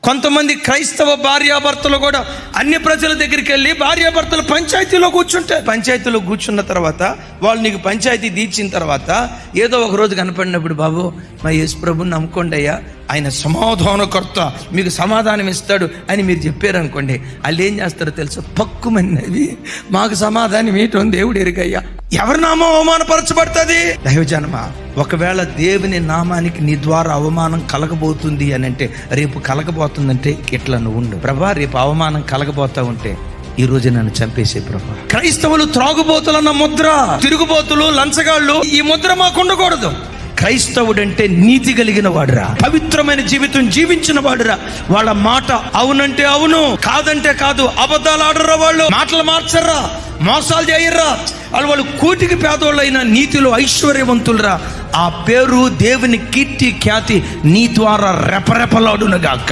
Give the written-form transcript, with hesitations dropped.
కొంతమంది క్రైస్తవ భార్యాభర్తలు కూడా అన్య ప్రజల దగ్గరికి వెళ్ళి భార్యాభర్తలు పంచాయతీలో కూర్చుంటారు. పంచాయతీలో కూర్చున్న తర్వాత వాళ్ళు నీకు పంచాయతీ తీర్చిన తర్వాత ఏదో ఒక రోజు కనపడినప్పుడు, బాబు మా యేసు ప్రభుని నమ్ముకోండి అయ్యా, ఆయన సమాధానకర్త, మీకు సమాధానం ఇస్తాడు అని మీరు చెప్పారనుకోండి, వాళ్ళు ఏం చేస్తారో తెలుసు, పక్కుమన్నది మాకు సమాధానం ఏంటో దేవుడు ఎరుగయ్యా. ఎవరి నామం అవమానపరచబడుతుంది? దైవజనమ, ఒకవేళ దేవుని నామానికి నీ ద్వారా అవమానం కలగబోతుంది అని అంటే, రేపు కలగబోతుందంటే ఇట్లా నువ్వు ఉండు. ప్రభా, రేపు అవమానం కలగబోతా ఉంటే ఈ రోజు నన్ను చంపేసే ప్రభా. క్రైస్తవులు త్రాగుబోతులన్న ముద్ర, తిరుగుబోతులు, లంచగాళ్ళు, ఈ ముద్ర మాకు ఉండకూడదు. క్రైస్తవుడంటే నీతి కలిగిన వాడురా, పవిత్రమైన జీవితం జీవించిన వాడురా. వాళ్ళ మాట అవునంటే అవును, కాదంటే కాదు. అబద్ధాలు ఆడరా, వాళ్ళు మాటలు మార్చర్రా, మోసాలు చేయర్రా. వాళ్ళు కోటికి పేదోళ్ళైన నీతిలో ఐశ్వర్యవంతులరా. ఆ పేరు, దేవుని కీర్తి ఖ్యాతి నీ ద్వారా రెపరెపలాడునుగాక.